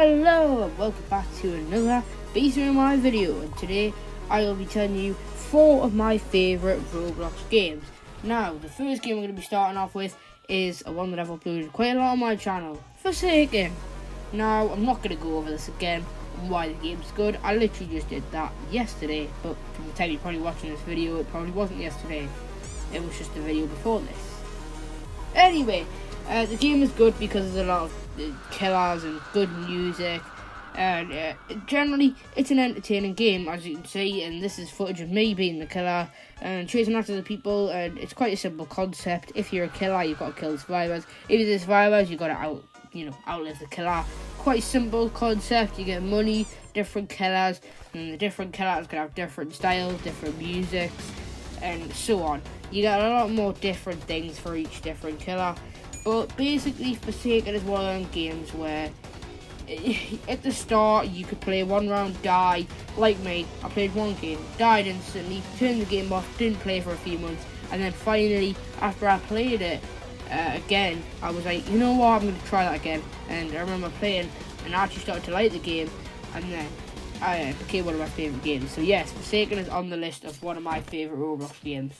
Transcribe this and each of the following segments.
Hello and welcome back to another BCMI video, and today I will be telling you 4 of my favourite Roblox games. Now, the first game I'm going to be starting off with is a one that I've uploaded quite a lot on my channel, Forsaken. Now, I'm not going to go over this again and why the game's good. I literally just did that yesterday, but from the time you're probably watching this video, it probably wasn't yesterday. It was just the video before this. Anyway, the game is good because there's a lot of killers and good music, and generally it's an entertaining game, as you can see. And this is footage of me being the killer and chasing after the people, and it's quite a simple concept. If you're a killer, you've got to kill the survivors. If you're the survivors, you've got to outlive the killer. Quite simple concept. You get money, different killers, and the different killers can have different styles, different musics, and so on. You get a lot more different things for each different killer. But basically, Forsaken is one of them games where at the start you could play one round, die. Like me, I played one game, died instantly, turned the game off, didn't play for a few months, and then finally, after I played it again, I was like, you know what, I'm going to try that again. And I remember playing, and I actually started to like the game, and then it became one of my favourite games. So yes, Forsaken is on the list of one of my favourite Roblox games.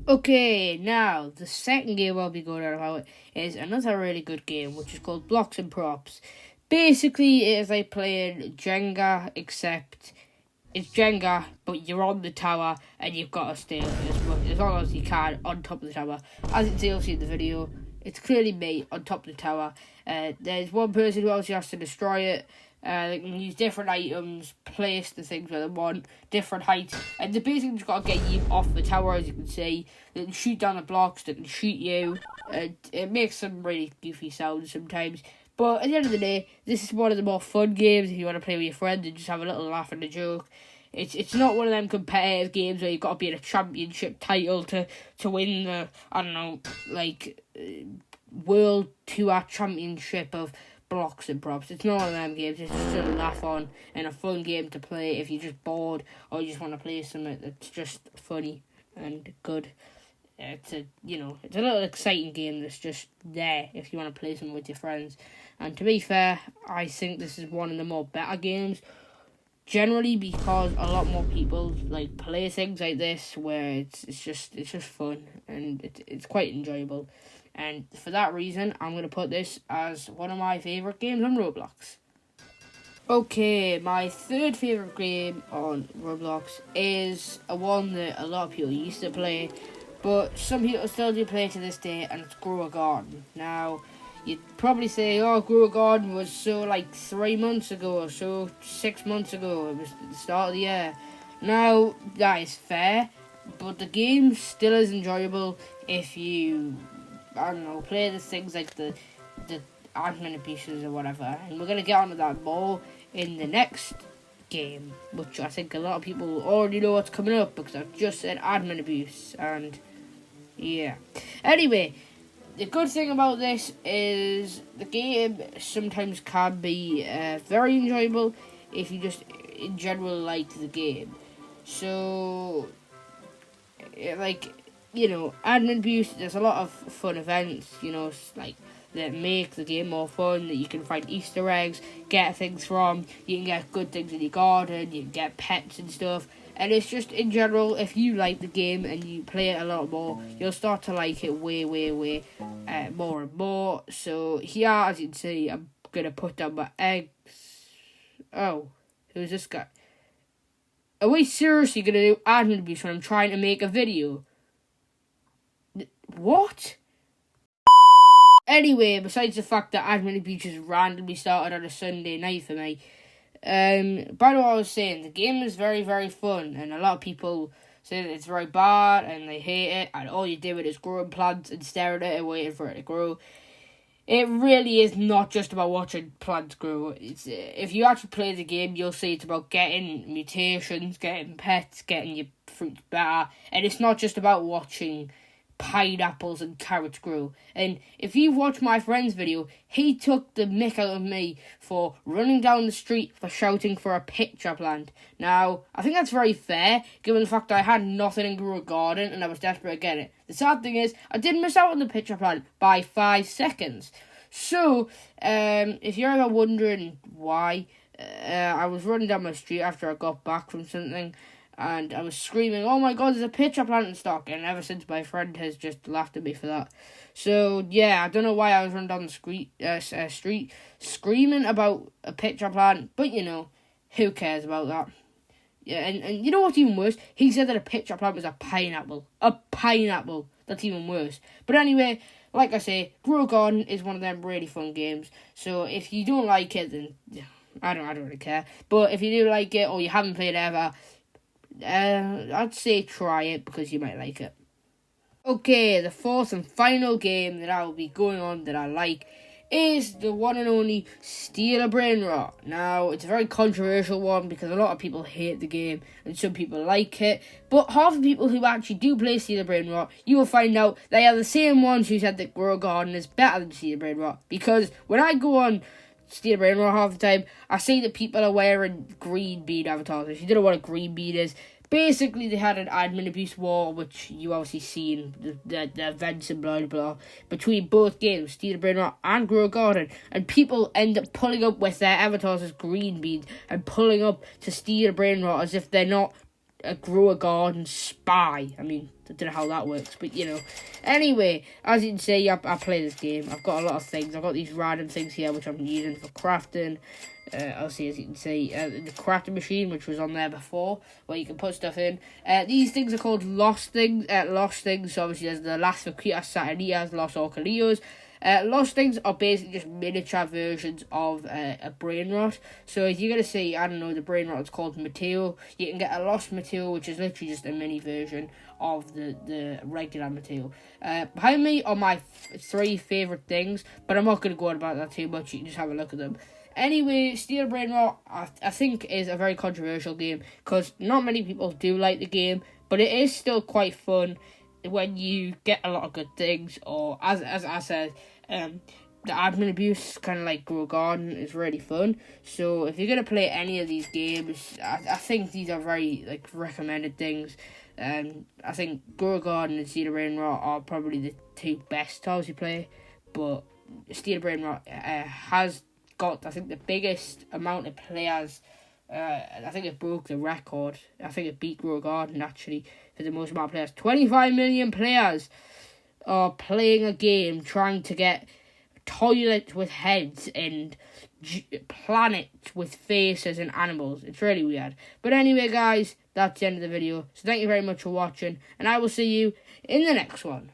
Okay, now the second game I'll be going on about is another really good game, which is called Blocks and Props. Basically, it is like playing Jenga, except it's Jenga, but you're on the tower and you've got to stay as long as you can on top of the tower. As you can see, obviously in the video, it's clearly me on top of the tower. There's one person who obviously has to destroy it. They can use different items, place the things where they want, different heights, and they basically just got to get you off the tower. As you can see, they can shoot down the blocks, they can shoot you, and it makes some really goofy sounds sometimes. But at the end of the day, this is one of the more fun games if you want to play with your friends and just have a little laugh and a joke. It's not one of them competitive games where you've got to be in a championship title to win the, World Tour Championship of Blocks and Props. It's not one of them games. It's just a laugh on and a fun game to play if you're just bored or you just want to play something that's just funny and good. It's a little exciting game that's just there if you want to play something with your friends. And to be fair, I think this is one of the more better games, generally because a lot more people like play things like this where it's just fun and it's quite enjoyable. And for that reason, I'm going to put this as one of my favourite games on Roblox. Okay, my third favourite game on Roblox is a one that a lot of people used to play, but some people still do play to this day, and it's Grow a Garden. Now, you'd probably say, oh, Grow a Garden was so 3 months ago or so, 6 months ago, it was the start of the year. Now, that is fair, but the game still is enjoyable if you play the things like the admin abuses or whatever. And we're going to get onto that more in the next game, which I think a lot of people already know what's coming up because I've just said admin abuse. And yeah. Anyway, the good thing about this is the game sometimes can be very enjoyable if you just in general like the game. So, admin abuse, there's a lot of fun events, that make the game more fun, that you can find Easter eggs, get things from, you can get good things in your garden, you can get pets and stuff, and it's just, in general, if you like the game and you play it a lot more, you'll start to like it way more and more. So here, as you can see, I'm going to put down my eggs. Oh, who's this guy? Are we seriously going to do admin abuse when I'm trying to make a video? What? Anyway, besides the fact that admin abuse just randomly started on a Sunday night for me, by the way, I was saying, the game is very, very fun, and a lot of people say that it's very bad, and they hate it, and all you do is growing plants and staring at it and waiting for it to grow. It really is not just about watching plants grow. If you actually play the game, you'll see it's about getting mutations, getting pets, getting your fruits better, and it's not just about watching pineapples and carrots grow. And if you watch my friend's video, he took the mick out of me for running down the street for shouting for a picture plant. Now, I think that's very fair, given the fact that I had nothing in Grow a Garden and I was desperate to get it. The sad thing is, I did miss out on the picture plant by 5 seconds. So, if you're ever wondering why, I was running down my street after I got back from something, and I was screaming, "Oh my God, there's a pitcher plant in stock!" And ever since, my friend has just laughed at me for that. So yeah, I don't know why I was running down the street screaming about a pitcher plant, but who cares about that? Yeah, and you know what's even worse? He said that a pitcher plant was a pineapple. A pineapple. That's even worse. But anyway, like I say, Grow Garden is one of them really fun games. So if you don't like it, then I don't really care. But if you do like it or you haven't played it ever, I'd say try it because you might like it. Okay, the fourth and final game that I will be going on that I like is the one and only Steal a Brain Rot. Now, it's a very controversial one because a lot of people hate the game and some people like it. But half the people who actually do play Steal a Brain Rot, you will find out they are the same ones who said that Grow Garden is better than Steal a Brain Rot. Because when I go on Steal a Brain Rot half the time, I see that people are wearing green bean avatars. If you don't know what a green bean is, basically, they had an admin abuse war, which you obviously seen, the events and blah, blah, blah, between both games, Steal a Brain Rot and Grow Garden, and people end up pulling up with their avatars as green beans and pulling up to Steal a Brain Rot as if they're not a Grow Garden spy. I mean, I don't know how that works, but Anyway, as you can see, I play this game. I've got a lot of things. I've got these random things here, which I'm using for crafting. Obviously, as you can see, the crafting machine, which was on there before, where you can put stuff in. These things are called lost things. So obviously, there's the Las Vaquitas Satanitas, Los Orcalillos. Lost things are basically just miniature versions of a brain rot. So if you're going to see, I don't know, the brain rot is called Mateo, you can get a lost Mateo, which is literally just a mini version of the regular Mateo. Behind me are my three favourite things, but I'm not going to go on about that too much. You can just have a look at them. Anyway, Steal a Brain Rot, I think, is a very controversial game because not many people do like the game, but it is still quite fun when you get a lot of good things, or as I said, the admin abuse, kind of like Grow Garden, is really fun. So if you're going to play any of these games, I think these are very recommended things. I think Grow Garden and Steal a Brain Rot are probably the two best tiles you play, but Steal a Brain Rot has got, I think, the biggest amount of players. I think it broke the record. I think it beat Grow Garden, actually, for the most amount of players. 25 million players are playing a game trying to get toilets with heads and planets with faces and animals. It's really weird. But anyway, guys, that's the end of the video. So thank you very much for watching, and I will see you in the next one.